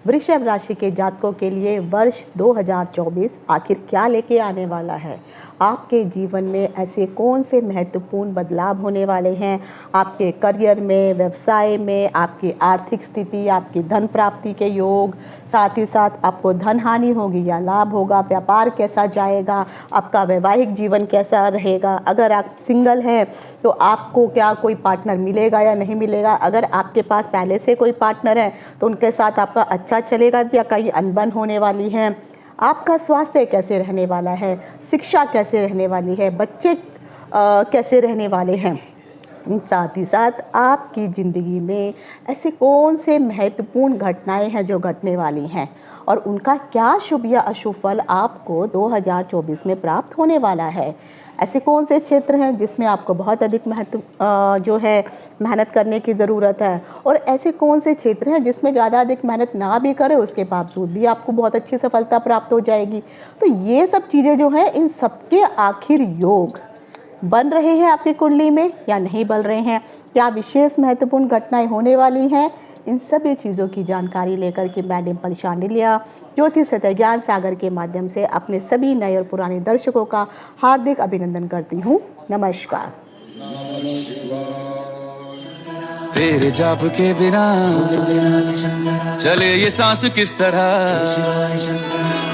वृषभ राशि के जातकों के लिए वर्ष 2024 आखिर क्या लेके आने वाला है। आपके जीवन में ऐसे कौन से महत्वपूर्ण बदलाव होने वाले हैं, आपके करियर में, व्यवसाय में, आपकी आर्थिक स्थिति, आपकी धन प्राप्ति के योग, साथ ही साथ आपको धन हानि होगी या लाभ होगा, व्यापार कैसा जाएगा, आपका वैवाहिक जीवन कैसा रहेगा। अगर आप सिंगल हैं तो आपको क्या कोई पार्टनर मिलेगा या नहीं मिलेगा। अगर आपके पास पहले से कोई पार्टनर है तो उनके साथ आपका अच्छा चलेगा या कहीं अनबन होने वाली है। आपका स्वास्थ्य कैसे रहने वाला है, शिक्षा कैसे रहने वाली है, बच्चे कैसे रहने वाले हैं। साथ ही साथ आपकी ज़िंदगी में ऐसे कौन से महत्वपूर्ण घटनाएं हैं जो घटने वाली हैं और उनका क्या शुभ या अशुभ फल आपको 2024 में प्राप्त होने वाला है। ऐसे कौन से क्षेत्र हैं जिसमें आपको बहुत अधिक मेहनत करने की ज़रूरत है और ऐसे कौन से क्षेत्र हैं जिसमें ज़्यादा अधिक मेहनत ना भी करें उसके बावजूद भी आपको बहुत अच्छी सफलता प्राप्त हो जाएगी। तो ये सब चीज़ें जो हैं, इन सबके आखिर योग बन रहे हैं आपकी कुंडली में या नहीं बन रहे हैं, क्या विशेष महत्वपूर्ण घटनाएं होने वाली हैं। इन सभी चीज़ों की जानकारी लेकर के मैं डिम्पल शांडिल्य ज्योतिष सत्य ज्ञान सागर के माध्यम से अपने सभी नए और पुराने दर्शकों का हार्दिक अभिनंदन करती हूँ। नमस्कार। तेरे जाप के बिना चले ये सांस किस तरह,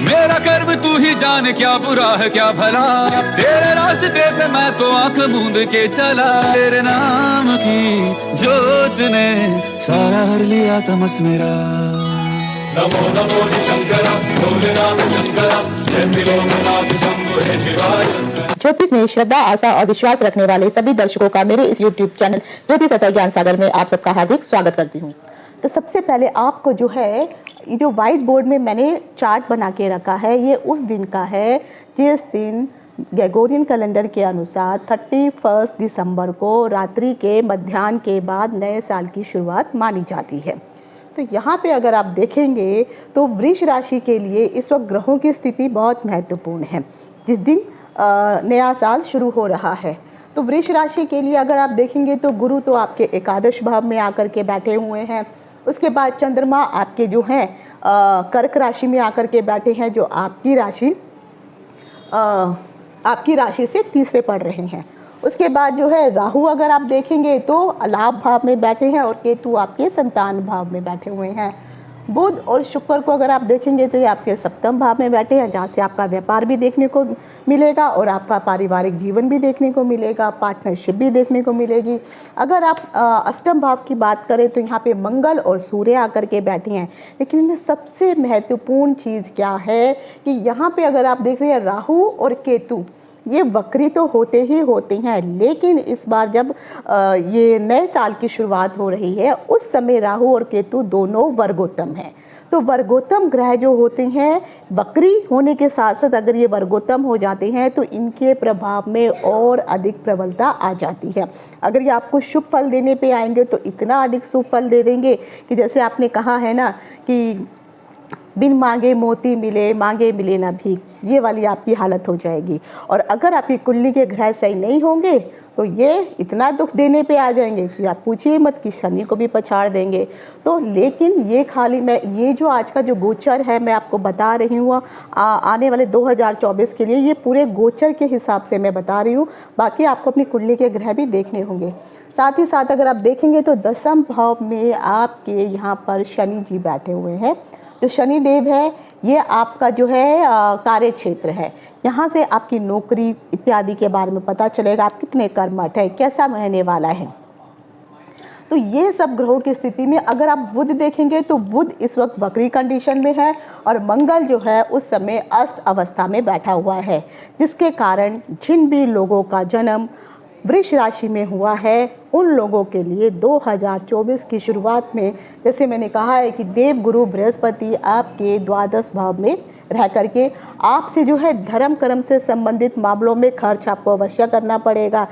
मेरा कर्म तू ही जाने क्या बुरा है क्या भला। तेरे रास्ते पे मैं तो आंख मूंद के चला, तेरे नाम की जोत ने सारा हर लिया तमस मेरा। नमो नमो शंकरा भोलेनाथ शंकरा, जय त्रिलोकनाथ शंभो हे शिवाय। ज्योतिष में श्रद्धा, आस्था और विश्वास रखने वाले सभी दर्शकों का मेरे इस YouTube चैनल ज्योतिष सत्य ज्ञान सागर में आप सबका हार्दिक स्वागत करती हूँ। तो सबसे पहले आपको जो है, ये जो व्हाइट बोर्ड में मैंने चार्ट बना के रखा है, ये उस दिन का है जिस दिन ग्रेगोरियन कैलेंडर के अनुसार 31 दिसंबर को रात्रि के मध्याह्न के बाद नए साल की शुरुआत मानी जाती है। तो यहाँ पे अगर आप देखेंगे तो वृष राशि के लिए इस वक्त ग्रहों की स्थिति बहुत महत्वपूर्ण है। जिस दिन नया साल शुरू हो रहा है तो वृष राशि के लिए अगर आप देखेंगे तो गुरु तो आपके एकादश भाव में आकर के बैठे हुए हैं। उसके बाद चंद्रमा आपके जो हैं कर्क राशि में आकर के बैठे हैं, जो आपकी राशि से तीसरे पड़ रहे हैं। उसके बाद जो है राहु अगर आप देखेंगे तो लाभ भाव में बैठे हैं और केतु आपके संतान भाव में बैठे हुए हैं। बुध और शुक्र को अगर आप देखेंगे तो ये आपके सप्तम भाव में बैठे हैं, जहाँ से आपका व्यापार भी देखने को मिलेगा और आपका पारिवारिक जीवन भी देखने को मिलेगा, पार्टनरशिप भी देखने को मिलेगी। अगर आप अष्टम भाव की बात करें तो यहाँ पे मंगल और सूर्य आकर के बैठे हैं। लेकिन इनमें सबसे महत्वपूर्ण चीज़ क्या है कि यहाँ पे अगर आप देख रहे हैं राहु और केतु ये वक्री तो होते ही होते हैं, लेकिन इस बार जब ये नए साल की शुरुआत हो रही है उस समय राहु और केतु दोनों वर्गोत्तम हैं। तो वर्गोत्तम ग्रह जो होते हैं, वक्री होने के साथ साथ अगर ये वर्गोत्तम हो जाते हैं तो इनके प्रभाव में और अधिक प्रबलता आ जाती है। अगर ये आपको शुभ फल देने पे आएंगे तो इतना अधिक शुभ फल दे देंगे कि जैसे आपने कहा है ना कि बिन मांगे मोती मिले, मांगे मिले ना भीख, ये वाली आपकी हालत हो जाएगी। और अगर आपकी कुंडली के ग्रह सही नहीं होंगे तो ये इतना दुख देने पे आ जाएंगे कि आप पूछिए मत, कि शनि को भी पछाड़ देंगे। तो लेकिन ये खाली मैं ये जो आज का जो गोचर है मैं आपको बता रही हूँ आने वाले 2024 के लिए, ये पूरे गोचर के हिसाब से मैं बता रही हूँ। बाकी आपको अपनी कुंडली के ग्रह भी देखने होंगे। साथ ही साथ अगर आप देखेंगे तो दसम भाव में आपके यहाँ पर शनि जी बैठे हुए हैं। जो शनि देव है ये आपका जो है कार्य क्षेत्र है, यहाँ से आपकी नौकरी इत्यादि के बारे में पता चलेगा, आप कितने कर्मठ है, कैसा रहने वाला है। तो ये सब ग्रहों की स्थिति में अगर आप बुध देखेंगे तो बुध इस वक्त वक्री कंडीशन में है और मंगल जो है उस समय अस्त अवस्था में बैठा हुआ है, जिसके कारण जिन भी लोगों का जन्म वृष राशि में हुआ है उन लोगों के लिए 2024 की शुरुआत में, जैसे मैंने कहा है कि देव गुरु बृहस्पति आपके द्वादश भाव में रह करके आपसे जो है धर्म कर्म से संबंधित मामलों में खर्च आपको अवश्य करना पड़ेगा।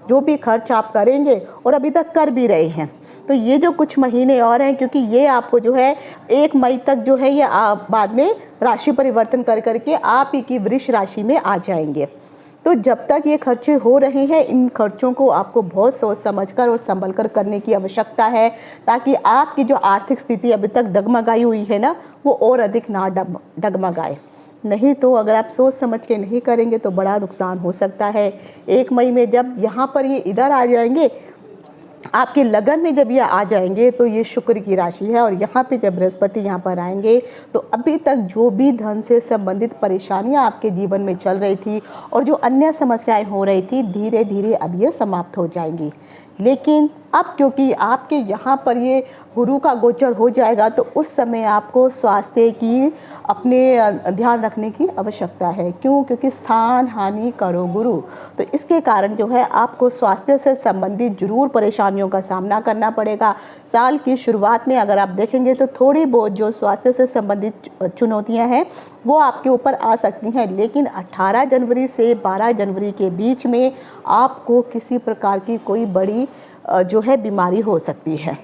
जो भी खर्च आप करेंगे और अभी तक कर भी रहे हैं, तो ये जो कुछ महीने और हैं, क्योंकि ये आपको जो है 1 मई तक जो है ये बाद में राशि परिवर्तन कर करके आप ही की वृष राशि में आ जाएंगे। तो जब तक ये खर्चे हो रहे हैं, इन खर्चों को आपको बहुत सोच समझकर और संभल कर करने की आवश्यकता है, ताकि आपकी जो आर्थिक स्थिति अभी तक डगमगाई हुई है ना, वो और अधिक ना डगमगाए। नहीं तो अगर आप सोच समझ के नहीं करेंगे तो बड़ा नुकसान हो सकता है। 1 मई में जब यहाँ पर ये इधर आ जाएंगे, आपके लगन में जब ये आ जाएंगे, तो ये शुक्र की राशि है, और यहाँ पे जब बृहस्पति यहाँ पर आएंगे तो अभी तक जो भी धन से संबंधित परेशानियाँ आपके जीवन में चल रही थी और जो अन्य समस्याएं हो रही थी, धीरे धीरे अब ये समाप्त हो जाएंगी। लेकिन अब क्योंकि आपके यहाँ पर ये गुरु का गोचर हो जाएगा, तो उस समय आपको स्वास्थ्य की अपने ध्यान रखने की आवश्यकता है। क्यों? क्योंकि स्थान हानि करो गुरु। तो इसके कारण जो है आपको स्वास्थ्य से संबंधित जरूर परेशानियों का सामना करना पड़ेगा। साल की शुरुआत में अगर आप देखेंगे तो थोड़ी बहुत जो स्वास्थ्य से संबंधित चुनौतियां हैं वो आपके ऊपर आ सकती हैं, लेकिन 18 जनवरी से 12 जनवरी के बीच में आपको किसी प्रकार की कोई बड़ी जो है बीमारी हो सकती है,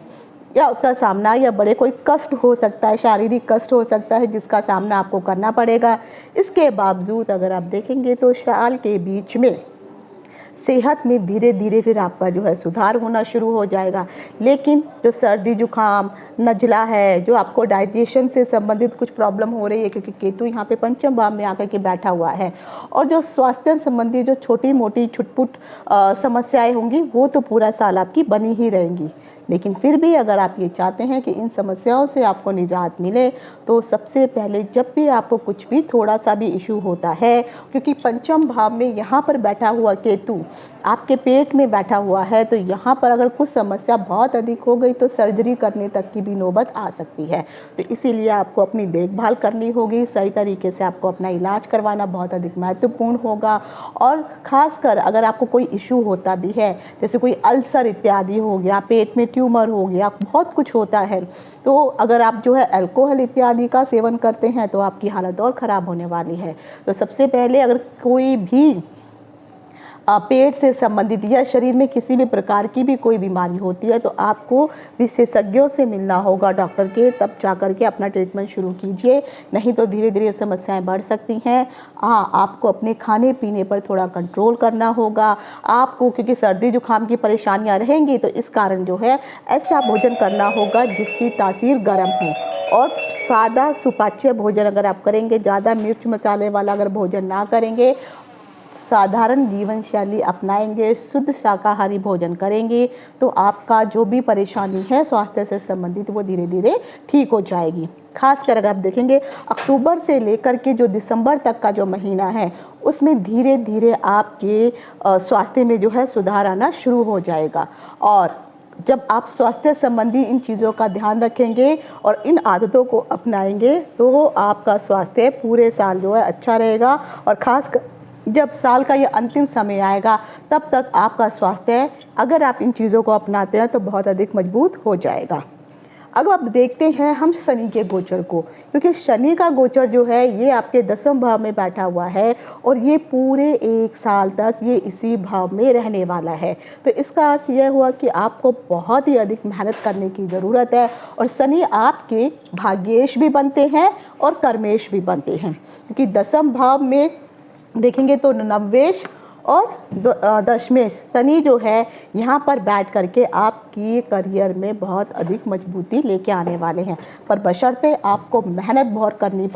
या उसका सामना, या बड़े कोई कष्ट हो सकता है, शारीरिक कष्ट हो सकता है जिसका सामना आपको करना पड़ेगा। इसके बावजूद अगर आप देखेंगे तो साल के बीच में सेहत में धीरे धीरे फिर आपका जो है सुधार होना शुरू हो जाएगा। लेकिन जो सर्दी जुकाम, नज़ला है, जो आपको डाइजेशन से संबंधित कुछ प्रॉब्लम हो रही है, क्योंकि केतु यहाँ पे पंचम भाव में आकर के बैठा हुआ है, और जो स्वास्थ्य संबंधी जो छोटी मोटी छुटपुट समस्याएं होंगी वो तो पूरा साल आपकी बनी ही रहेंगी। लेकिन फिर भी अगर आप ये चाहते हैं कि इन समस्याओं से आपको निजात मिले, तो सबसे पहले जब भी आपको कुछ भी थोड़ा सा भी इशू होता है, क्योंकि पंचम भाव में यहाँ पर बैठा हुआ केतु आपके पेट में बैठा हुआ है, तो यहाँ पर अगर कुछ समस्या बहुत अधिक हो गई तो सर्जरी करने तक की भी नौबत आ सकती है। तो इसीलिए आपको अपनी देखभाल करनी होगी, सही तरीके से आपको अपना इलाज करवाना बहुत अधिक महत्वपूर्ण होगा। और ख़ासकर अगर आपको कोई इशू होता भी है, जैसे कोई अल्सर इत्यादि हो गया, पेट में ट्यूमर हो गया, बहुत कुछ होता है, तो अगर आप जो है अल्कोहल इत्यादि का सेवन करते हैं तो आपकी हालत और ख़राब होने वाली है। तो सबसे पहले अगर कोई भी पेट से संबंधित या शरीर में किसी भी प्रकार की भी कोई बीमारी होती है, तो आपको विशेषज्ञों से मिलना होगा, डॉक्टर के, तब जा कर के अपना ट्रीटमेंट शुरू कीजिए। नहीं तो धीरे धीरे समस्याएं बढ़ सकती हैं। हाँ, आपको अपने खाने पीने पर थोड़ा कंट्रोल करना होगा आपको, क्योंकि सर्दी जुकाम की परेशानियां रहेंगी, तो इस कारण जो है ऐसा भोजन करना होगा जिसकी तासीर गर्म हो, और सादा सुपाच्य भोजन अगर आप करेंगे, ज़्यादा मिर्च मसाले वाला अगर भोजन ना करेंगे, साधारण जीवन शैली अपनाएंगे, शुद्ध शाकाहारी भोजन करेंगे, तो आपका जो भी परेशानी है स्वास्थ्य से संबंधित वो धीरे धीरे ठीक हो जाएगी। खासकर अगर आप देखेंगे अक्टूबर से लेकर के जो दिसंबर तक का जो महीना है, उसमें धीरे धीरे आपके स्वास्थ्य में जो है सुधार आना शुरू हो जाएगा। और जब आप स्वास्थ्य संबंधी इन चीज़ों का ध्यान रखेंगे और इन आदतों को अपनाएंगे, तो आपका स्वास्थ्य पूरे साल जो है अच्छा रहेगा। और ख़ासकर जब साल का ये अंतिम समय आएगा, तब तक आपका स्वास्थ्य, अगर आप इन चीज़ों को अपनाते हैं, तो बहुत अधिक मजबूत हो जाएगा। अब आप देखते हैं हम शनि के गोचर को, क्योंकि शनि का गोचर जो है ये आपके 10वें भाव में बैठा हुआ है, और ये पूरे 1 साल तक ये इसी भाव में रहने वाला है। तो इसका अर्थ यह हुआ कि आपको बहुत ही अधिक मेहनत करने की ज़रूरत है। और शनि आपके भाग्येश भी बनते हैं और कर्मेश भी बनते हैं, क्योंकि 10वें भाव में देखेंगे तो नववेश और दशमेश शनि जो है यहाँ पर बैठ करके आपकी करियर में बहुत अधिक मजबूती लेके आने वाले हैं। पर बशर्ते आपको मेहनत बहुत करनी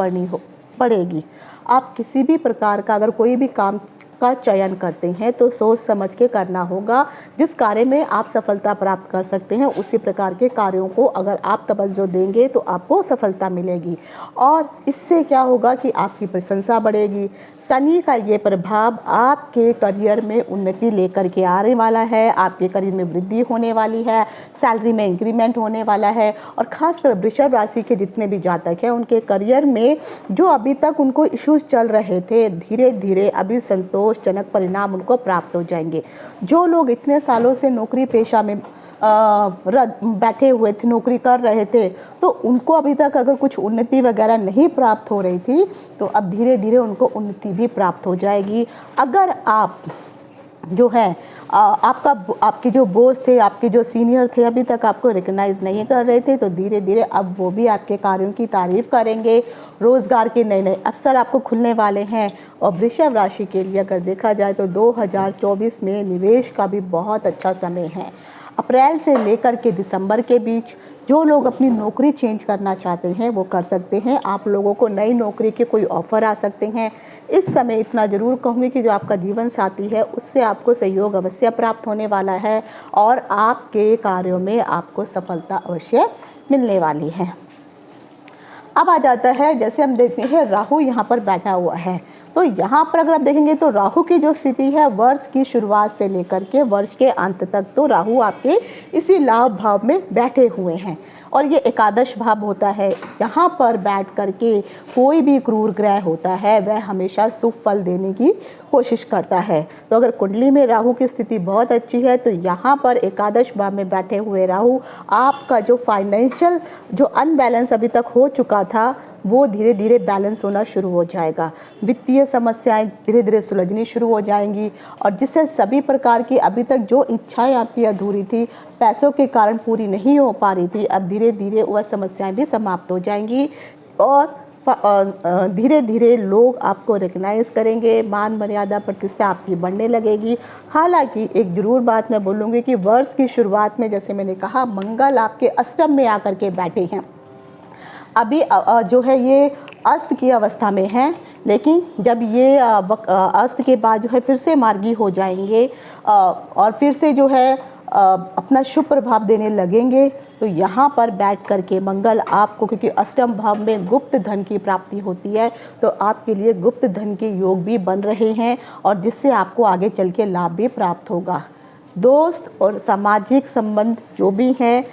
पड़ेगी। आप किसी भी प्रकार का अगर कोई भी काम का चयन करते हैं तो सोच समझ के करना होगा। जिस कार्य में आप सफलता प्राप्त कर सकते हैं, उसी प्रकार के कार्यों को अगर आप तवज्जो देंगे तो आपको सफलता मिलेगी, और इससे क्या होगा कि आपकी प्रशंसा बढ़ेगी। शनि का ये प्रभाव आपके करियर में उन्नति लेकर के आने वाला है, आपके करियर में वृद्धि होने वाली है, सैलरी में इंक्रीमेंट होने वाला है। और खासकर वृषभ राशि के जितने भी जातक हैं, उनके करियर में जो अभी तक उनको इश्यूज चल रहे थे, धीरे धीरे अभी संतोषजनक परिणाम उनको प्राप्त हो जाएंगे। जो लोग इतने सालों से नौकरी पेशा में बैठे हुए थे, नौकरी कर रहे थे, तो उनको अभी तक अगर कुछ उन्नति वगैरह नहीं प्राप्त हो रही थी, तो अब धीरे धीरे उनको उन्नति भी प्राप्त हो जाएगी। अगर आप जो है आपके जो बॉस थे, आपके जो सीनियर थे, अभी तक आपको रिकग्नाइज़ नहीं कर रहे थे, तो धीरे धीरे अब वो भी आपके कार्यों की तारीफ़ करेंगे। रोज़गार के नए नए अवसर आपको खुलने वाले हैं। और वृषभ राशि के लिए अगर देखा जाए तो 2024 में निवेश का भी बहुत अच्छा समय है। अप्रैल से लेकर के दिसंबर के बीच जो लोग अपनी नौकरी चेंज करना चाहते हैं वो कर सकते हैं। आप लोगों को नई नौकरी के कोई ऑफ़र आ सकते हैं। इस समय इतना ज़रूर कहूँगी कि जो आपका जीवन साथी है उससे आपको सहयोग अवश्य प्राप्त होने वाला है और आपके कार्यों में आपको सफलता अवश्य मिलने वाली है। अब आ जाता है, जैसे हम देखते हैं राहु यहाँ पर बैठा हुआ है, तो यहाँ पर अगर आप देखेंगे तो राहु की जो स्थिति है वर्ष की शुरुआत से लेकर के वर्ष के अंत तक तो राहु आपके इसी लाभ भाव में बैठे हुए हैं और ये एकादश भाव होता है। यहाँ पर बैठ करके कोई भी क्रूर ग्रह होता है वह हमेशा शुभ फल देने की कोशिश करता है। तो अगर कुंडली में राहु की स्थिति बहुत अच्छी है तो यहाँ पर एकादश भाव में बैठे हुए राहु आपका जो फाइनेंशियल जो अनबैलेंस अभी तक हो चुका था वो धीरे धीरे बैलेंस होना शुरू हो जाएगा। वित्तीय समस्याएं धीरे धीरे सुलझनी शुरू हो जाएंगी और जिससे सभी प्रकार की अभी तक जो इच्छाएं आपकी अधूरी थी, पैसों के कारण पूरी नहीं हो पा रही थी, अब धीरे धीरे वह समस्याएं भी समाप्त हो जाएंगी और धीरे धीरे लोग आपको रिकग्नाइज़ करेंगे, मान मर्यादा प्रतिष्ठा आपकी बढ़ने लगेगी। हालांकि एक ज़रूर बात मैं बोलूँगी कि वर्ष की शुरुआत में जैसे मैंने कहा मंगल आपके अष्टम में आकर के बैठे हैं। अभी जो है ये अस्त की अवस्था में है, लेकिन जब ये अस्त के बाद जो है फिर से मार्गी हो जाएंगे और फिर से जो है अपना शुभ प्रभाव देने लगेंगे। तो यहाँ पर बैठ करके मंगल आपको, क्योंकि अष्टम भाव में गुप्त धन की प्राप्ति होती है, तो आपके लिए गुप्त धन के योग भी बन रहे हैं और जिससे आपको आगे चल के लाभ भी प्राप्त होगा। दोस्त और सामाजिक संबंध जो भी हैं,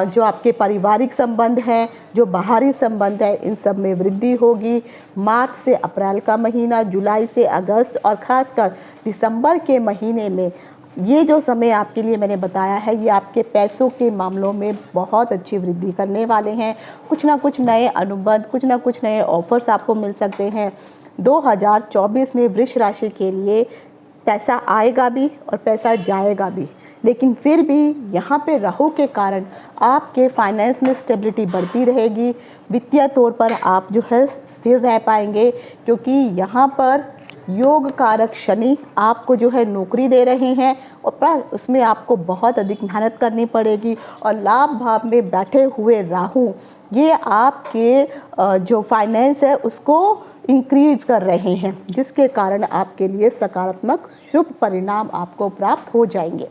जो आपके पारिवारिक संबंध हैं, जो बाहरी संबंध है, इन सब में वृद्धि होगी। मार्च से अप्रैल का महीना, जुलाई से अगस्त और ख़ासकर दिसंबर के महीने में ये जो समय आपके लिए मैंने बताया है ये आपके पैसों के मामलों में बहुत अच्छी वृद्धि करने वाले हैं। कुछ ना कुछ नए अनुबंध, कुछ ना कुछ नए ऑफर्स आपको मिल सकते हैं। 2024 में वृष राशि के लिए पैसा आएगा भी और पैसा जाएगा भी, लेकिन फिर भी यहाँ पे राहु के कारण आपके फाइनेंस में स्टेबिलिटी बढ़ती रहेगी। वित्तीय तौर पर आप जो है स्थिर रह पाएंगे, क्योंकि यहाँ पर योग कारक शनि आपको जो है नौकरी दे रहे हैं और पर उसमें आपको बहुत अधिक मेहनत करनी पड़ेगी। और लाभ भाव में बैठे हुए राहु ये आपके जो फाइनेंस है उसको इंक्रीज कर रहे हैं, जिसके कारण आपके लिए सकारात्मक शुभ परिणाम आपको प्राप्त हो जाएंगे।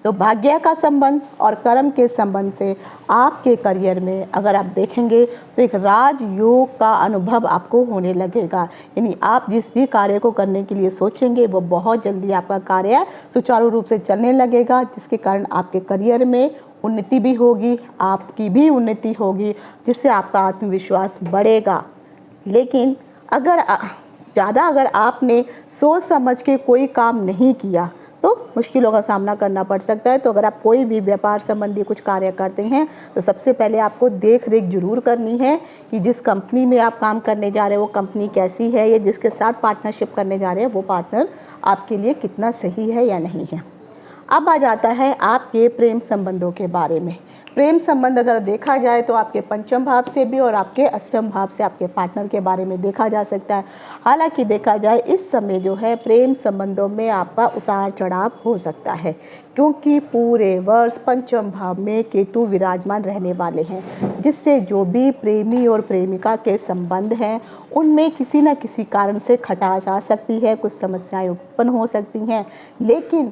तो भाग्य का संबंध और कर्म के संबंध से आपके करियर में अगर आप देखेंगे तो एक राजयोग का अनुभव आपको होने लगेगा। यानी आप जिस भी कार्य को करने के लिए सोचेंगे वो बहुत जल्दी आपका कार्य सुचारू रूप से चलने लगेगा, जिसके कारण आपके करियर में उन्नति भी होगी, आपकी भी उन्नति होगी, जिससे आपका आत्मविश्वास बढ़ेगा। लेकिन अगर आपने सोच समझ के कोई काम नहीं किया तो मुश्किलों का सामना करना पड़ सकता है। तो अगर आप कोई भी व्यापार संबंधी कुछ कार्य करते हैं तो सबसे पहले आपको देख रेख जरूर करनी है कि जिस कंपनी में आप काम करने जा रहे हैं वो कंपनी कैसी है, या जिसके साथ पार्टनरशिप करने जा रहे हैं वो पार्टनर आपके लिए कितना सही है या नहीं है। अब आ जाता है आपके प्रेम संबंधों के बारे में। प्रेम संबंध अगर देखा जाए तो आपके पंचम भाव से भी और आपके अष्टम भाव से आपके पार्टनर के बारे में देखा जा सकता है। हालांकि देखा जाए इस समय जो है प्रेम संबंधों में आपका उतार चढ़ाव हो सकता है, क्योंकि पूरे वर्ष पंचम भाव में केतु विराजमान रहने वाले हैं, जिससे जो भी प्रेमी और प्रेमिका के संबंध हैं उनमें किसी न किसी कारण से खटास आ सकती है, कुछ समस्याएं उत्पन्न हो सकती हैं। लेकिन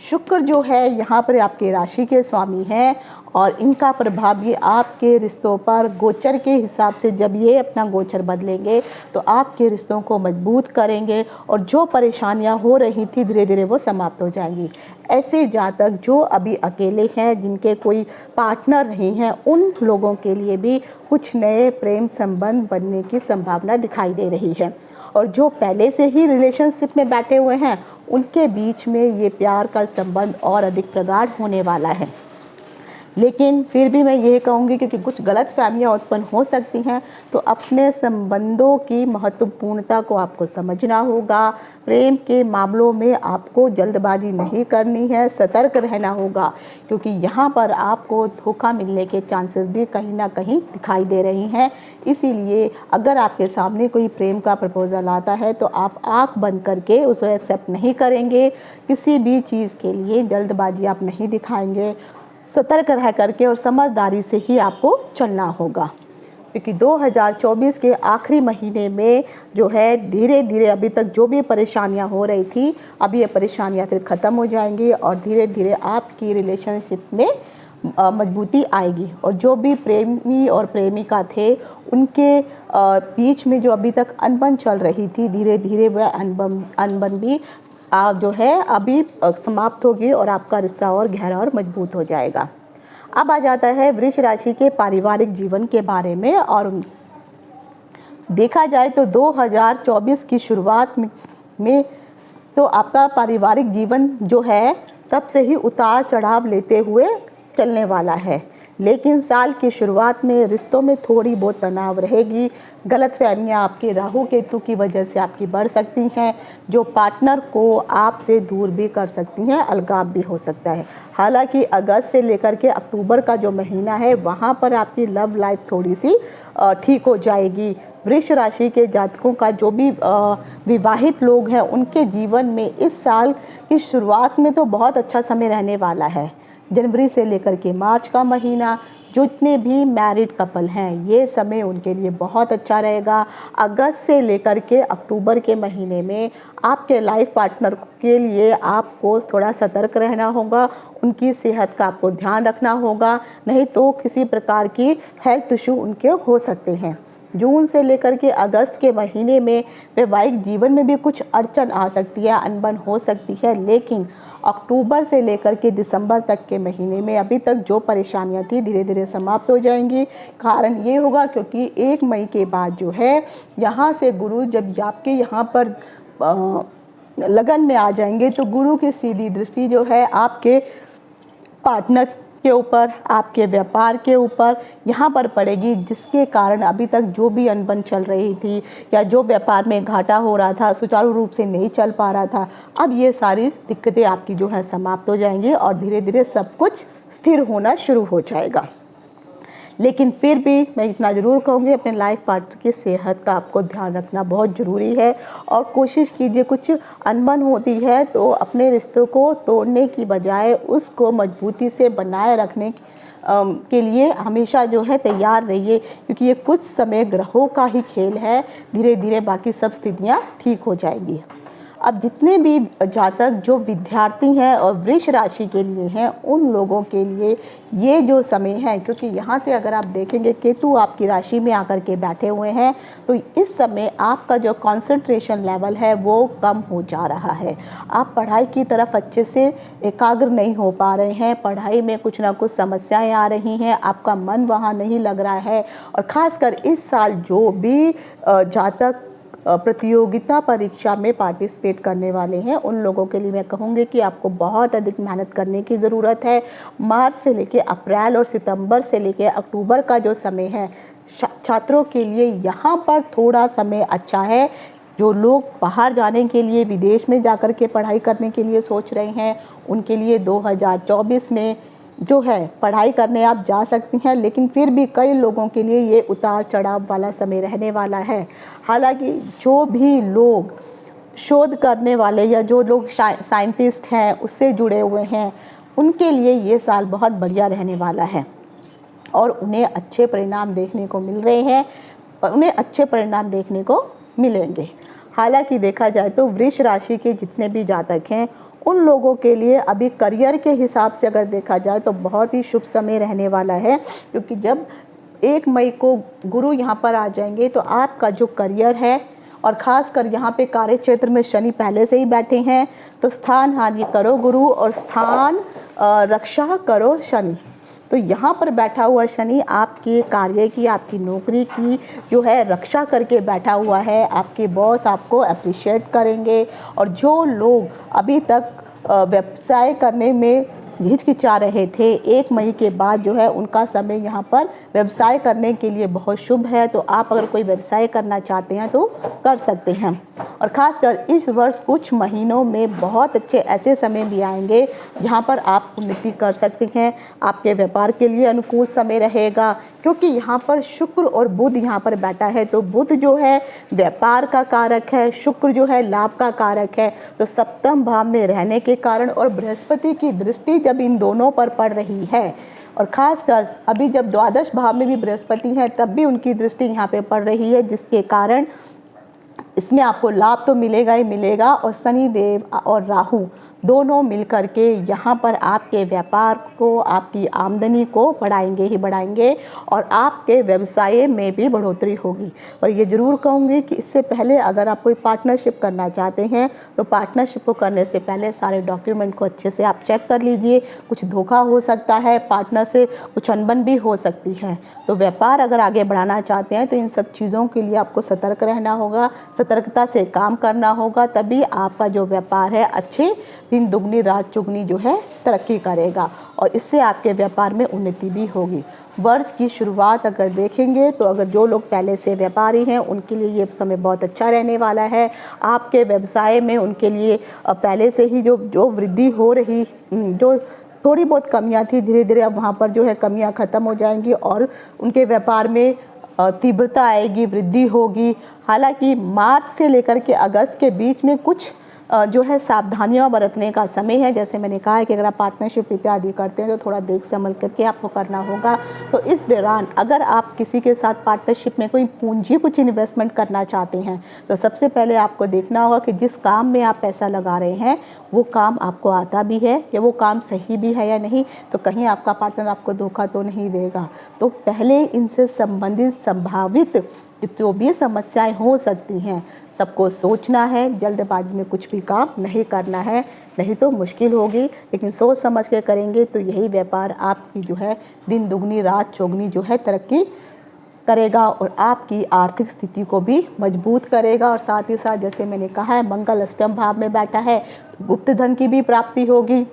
शुक्र जो है यहाँ पर आपके राशि के स्वामी हैं और इनका प्रभाव भी आपके रिश्तों पर गोचर के हिसाब से जब ये अपना गोचर बदलेंगे तो आपके रिश्तों को मजबूत करेंगे और जो परेशानियां हो रही थी धीरे धीरे वो समाप्त हो जाएंगी। ऐसे जातक जो अभी अकेले हैं, जिनके कोई पार्टनर नहीं हैं, उन लोगों के लिए भी कुछ नए प्रेम संबंध बनने की संभावना दिखाई दे रही है। और जो पहले से ही रिलेशनशिप में बैठे हुए हैं उनके बीच में ये प्यार का संबंध और अधिक प्रगाढ़ होने वाला है। लेकिन फिर भी मैं ये कहूँगी क्योंकि कुछ गलत फहमियाँ उत्पन्न हो सकती हैं, तो अपने संबंधों की महत्वपूर्णता को आपको समझना होगा। प्रेम के मामलों में आपको जल्दबाजी नहीं करनी है, सतर्क रहना होगा, क्योंकि यहाँ पर आपको धोखा मिलने के चांसेस भी कहीं ना कहीं दिखाई दे रही हैं। इसीलिए अगर आपके सामने कोई प्रेम का प्रपोज़ल आता है तो आप आँख बंद करके उसे एक्सेप्ट नहीं करेंगे। किसी भी चीज़ के लिए जल्दबाजी आप नहीं दिखाएंगे, सतर्क रह करके और समझदारी से ही आपको चलना होगा, क्योंकि 2024 के आखिरी महीने में जो है धीरे धीरे अभी तक जो भी परेशानियां हो रही थी, अभी ये परेशानियां फिर ख़त्म हो जाएंगी और धीरे धीरे आपकी रिलेशनशिप में मजबूती आएगी। और जो भी प्रेमी और प्रेमिका थे उनके बीच में जो अभी तक अनबन चल रही थी, धीरे धीरे वह अनबन भी जो है अभी समाप्त होगी और आपका रिश्ता और गहरा और मजबूत हो जाएगा। अब आ जाता है वृष राशि के पारिवारिक जीवन के बारे में। और देखा जाए तो 2024 की शुरुआत में तो आपका पारिवारिक जीवन जो है तब से ही उतार चढ़ाव लेते हुए चलने वाला है, लेकिन साल की शुरुआत में रिश्तों में थोड़ी बहुत तनाव रहेगी। गलतफहमियां आपके राहु केतु की वजह से आपकी बढ़ सकती हैं, जो पार्टनर को आपसे दूर भी कर सकती हैं, अलगाव भी हो सकता है। हालांकि अगस्त से लेकर के अक्टूबर का जो महीना है वहां पर आपकी लव लाइफ थोड़ी सी ठीक हो जाएगी। वृष राशि के जातकों का जो भी विवाहित लोग हैं उनके जीवन में इस साल की शुरुआत में तो बहुत अच्छा समय रहने वाला है। जनवरी से लेकर के मार्च का महीना जितने भी मैरिड कपल हैं ये समय उनके लिए बहुत अच्छा रहेगा। अगस्त से लेकर के अक्टूबर के महीने में आपके लाइफ पार्टनर के लिए आपको थोड़ा सतर्क रहना होगा, उनकी सेहत का आपको ध्यान रखना होगा, नहीं तो किसी प्रकार की हेल्थ इशू उनके हो सकते हैं। जून से लेकर के अगस्त के महीने में वैवाहिक जीवन में भी कुछ अड़चन आ सकती है, अनबन हो सकती है, लेकिन अक्टूबर से लेकर के दिसंबर तक के महीने में अभी तक जो परेशानियां थी धीरे धीरे समाप्त हो जाएंगी। कारण ये होगा क्योंकि 1 मई के बाद जो है यहाँ से गुरु जब आपके यहाँ पर लगन में आ जाएंगे तो गुरु की सीधी दृष्टि जो है आपके पार्टनर के ऊपर, आपके व्यापार के ऊपर यहाँ पर पड़ेगी, जिसके कारण अभी तक जो भी अनबन चल रही थी या जो व्यापार में घाटा हो रहा था, सुचारू रूप से नहीं चल पा रहा था, अब ये सारी दिक्कतें आपकी जो है समाप्त हो जाएंगी और धीरे धीरे सब कुछ स्थिर होना शुरू हो जाएगा। लेकिन फिर भी मैं इतना ज़रूर कहूँगी अपने लाइफ पार्टनर की सेहत का आपको ध्यान रखना बहुत ज़रूरी है और कोशिश कीजिए, कुछ अनबन होती है तो अपने रिश्तों को तोड़ने की बजाय उसको मजबूती से बनाए रखने के लिए हमेशा जो है तैयार रहिए, क्योंकि ये कुछ समय ग्रहों का ही खेल है, धीरे धीरे बाकी सब स्थितियाँ ठीक हो जाएंगी। अब जितने भी जातक जो विद्यार्थी हैं और वृष राशि के लिए हैं उन लोगों के लिए ये जो समय है, क्योंकि यहाँ से अगर आप देखेंगे केतु आपकी राशि में आकर के बैठे हुए हैं, तो इस समय आपका जो कंसंट्रेशन लेवल है वो कम हो जा रहा है। आप पढ़ाई की तरफ अच्छे से एकाग्र नहीं हो पा रहे हैं, पढ़ाई में कुछ ना कुछ समस्याएं आ रही हैं, आपका मन वहाँ नहीं लग रहा है। और ख़ासकर इस साल जो भी जातक प्रतियोगिता परीक्षा में पार्टिसिपेट करने वाले हैं उन लोगों के लिए मैं कहूँगी कि आपको बहुत अधिक मेहनत करने की ज़रूरत है। मार्च से लेके अप्रैल और सितंबर से लेके अक्टूबर का जो समय है छात्रों के लिए यहाँ पर थोड़ा समय अच्छा है। जो लोग बाहर जाने के लिए विदेश में जाकर के पढ़ाई करने के लिए सोच रहे हैं उनके लिए 2024 में जो है पढ़ाई करने आप जा सकती हैं, लेकिन फिर भी कई लोगों के लिए ये उतार चढ़ाव वाला समय रहने वाला है। हालांकि जो भी लोग शोध करने वाले या जो लोग साइंटिस्ट हैं उससे जुड़े हुए हैं उनके लिए ये साल बहुत बढ़िया रहने वाला है और उन्हें अच्छे परिणाम देखने को मिल रहे हैं, उन्हें अच्छे परिणाम देखने को मिलेंगे। हालांकि देखा जाए तो वृष राशि के जितने भी जातक हैं उन लोगों के लिए अभी करियर के हिसाब से अगर देखा जाए तो बहुत ही शुभ समय रहने वाला है, क्योंकि जब 1 मई को गुरु यहाँ पर आ जाएंगे तो आपका जो करियर है और ख़ासकर यहाँ पे कार्य क्षेत्र में शनि पहले से ही बैठे हैं, तो स्थान हानि करो गुरु और स्थान रक्षा करो शनि। तो यहाँ पर बैठा हुआ शनि आपके कार्य की, आपकी नौकरी की जो है रक्षा करके बैठा हुआ है। आपके बॉस आपको अप्रिशिएट करेंगे और जो लोग अभी तक व्यवसाय करने में हिचकिचा रहे थे, 1 मई के बाद जो है उनका समय यहाँ पर व्यवसाय करने के लिए बहुत शुभ है। तो आप अगर कोई व्यवसाय करना चाहते हैं तो कर सकते हैं। और ख़ासकर इस वर्ष कुछ महीनों में बहुत अच्छे ऐसे समय भी आएंगे जहाँ पर आप उन्नति कर सकते हैं। आपके व्यापार के लिए अनुकूल समय रहेगा, क्योंकि यहाँ पर शुक्र और बुध यहाँ पर बैठा है। तो बुध जो है व्यापार का कारक है, शुक्र जो है लाभ का कारक है। तो सप्तम भाव में रहने के कारण और बृहस्पति की दृष्टि जब इन दोनों पर पड़ रही है, और ख़ासकर अभी जब द्वादश भाव में भी बृहस्पति है तब भी उनकी दृष्टि यहाँ पे पड़ रही है, जिसके कारण इसमें आपको लाभ तो मिलेगा ही मिलेगा। और शनि देव और राहु दोनों मिलकर के यहाँ पर आपके व्यापार को, आपकी आमदनी को बढ़ाएंगे ही बढ़ाएंगे और आपके व्यवसाय में भी बढ़ोतरी होगी। और ये ज़रूर कहूँगी कि इससे पहले अगर आप कोई पार्टनरशिप करना चाहते हैं तो पार्टनरशिप को करने से पहले सारे डॉक्यूमेंट को अच्छे से आप चेक कर लीजिए। कुछ धोखा हो सकता है, पार्टनर से कुछ अनबन भी हो सकती है। तो व्यापार अगर आगे बढ़ाना चाहते हैं तो इन सब चीज़ों के लिए आपको सतर्क रहना होगा, सतर्कता से काम करना होगा, तभी आपका जो व्यापार है अच्छे दिन दुगनी रात चुगनी जो है तरक्की करेगा और इससे आपके व्यापार में उन्नति भी होगी। वर्ष की शुरुआत अगर देखेंगे तो अगर जो लोग पहले से व्यापारी हैं उनके लिए ये समय बहुत अच्छा रहने वाला है। आपके व्यवसाय में उनके लिए पहले से ही जो वृद्धि हो रही, जो थोड़ी बहुत कमियां थी, धीरे धीरे अब वहाँ पर जो है कमियां ख़त्म हो जाएंगी और उनके व्यापार में तीव्रता आएगी, वृद्धि होगी। हालांकि मार्च से लेकर के अगस्त के बीच में कुछ जो है सावधानियां बरतने का समय है। जैसे मैंने कहा है कि अगर आप पार्टनरशिप इत्यादि करते हैं तो थोड़ा देख समझ करके आपको करना होगा। तो इस दौरान अगर आप किसी के साथ पार्टनरशिप में कोई पूंजी कुछ इन्वेस्टमेंट करना चाहते हैं तो सबसे पहले आपको देखना होगा कि जिस काम में आप पैसा लगा रहे हैं वो काम आपको आता भी है या वो काम सही भी है या नहीं, तो कहीं आपका पार्टनर आपको धोखा तो नहीं देगा। तो पहले इनसे संबंधित संभावित जो भी समस्याएं हो सकती हैं सबको सोचना है, जल्दबाजी में कुछ भी काम नहीं करना है, नहीं तो मुश्किल होगी। लेकिन सोच समझ के करेंगे तो यही व्यापार आपकी जो है दिन दुगनी रात चौगनी जो है तरक्की करेगा और आपकी आर्थिक स्थिति को भी मजबूत करेगा। और साथ ही साथ जैसे मैंने कहा है मंगल अष्टम भाव में बैठा है तो गुप्त धन की भी प्राप्ति होगी।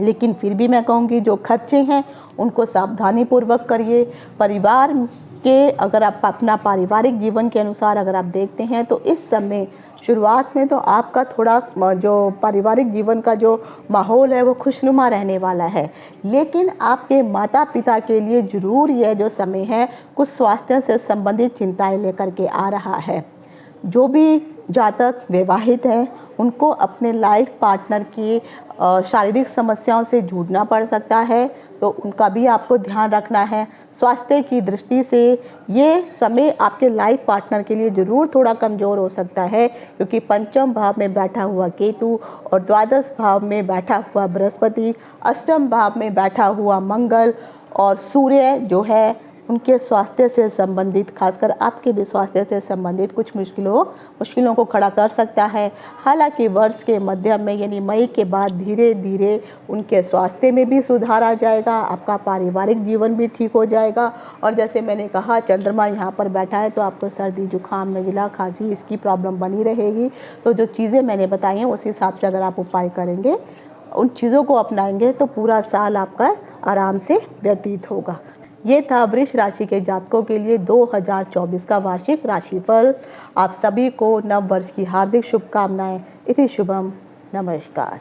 लेकिन फिर भी मैं कहूँगी जो खर्चे हैं उनको सावधानी पूर्वक करिए। परिवार के अगर आप अपना पारिवारिक जीवन के अनुसार अगर आप देखते हैं तो इस समय शुरुआत में तो आपका थोड़ा जो पारिवारिक जीवन का जो माहौल है वो खुशनुमा रहने वाला है, लेकिन आपके माता पिता के लिए ज़रूर यह जो समय है कुछ स्वास्थ्य से संबंधित चिंताएं लेकर के आ रहा है। जो भी जातक विवाहित हैं उनको अपने लाइफ पार्टनर की शारीरिक समस्याओं से जूझना पड़ सकता है, तो उनका भी आपको ध्यान रखना है। स्वास्थ्य की दृष्टि से ये समय आपके लाइफ पार्टनर के लिए ज़रूर थोड़ा कमज़ोर हो सकता है, क्योंकि पंचम भाव में बैठा हुआ केतु और द्वादश भाव में बैठा हुआ बृहस्पति, अष्टम भाव में बैठा हुआ मंगल और सूर्य जो है उनके स्वास्थ्य से संबंधित, खासकर आपके भी स्वास्थ्य से संबंधित कुछ मुश्किलों को खड़ा कर सकता है। हालांकि वर्ष के मध्य में यानी मई के बाद धीरे धीरे उनके स्वास्थ्य में भी सुधार आ जाएगा, आपका पारिवारिक जीवन भी ठीक हो जाएगा। और जैसे मैंने कहा चंद्रमा यहाँ पर बैठा है तो आपको सर्दी जुकाम नज़ला खांसी इसकी प्रॉब्लम बनी रहेगी। तो जो चीज़ें मैंने बताई हैं उस हिसाब से अगर आप उपाय करेंगे, उन चीज़ों को अपनाएंगे तो पूरा साल आपका आराम से व्यतीत होगा। ये था वृष राशि के जातकों के लिए 2024 का वार्षिक राशिफल। आप सभी को नव वर्ष की हार्दिक शुभकामनाएं। इति शुभम, नमस्कार।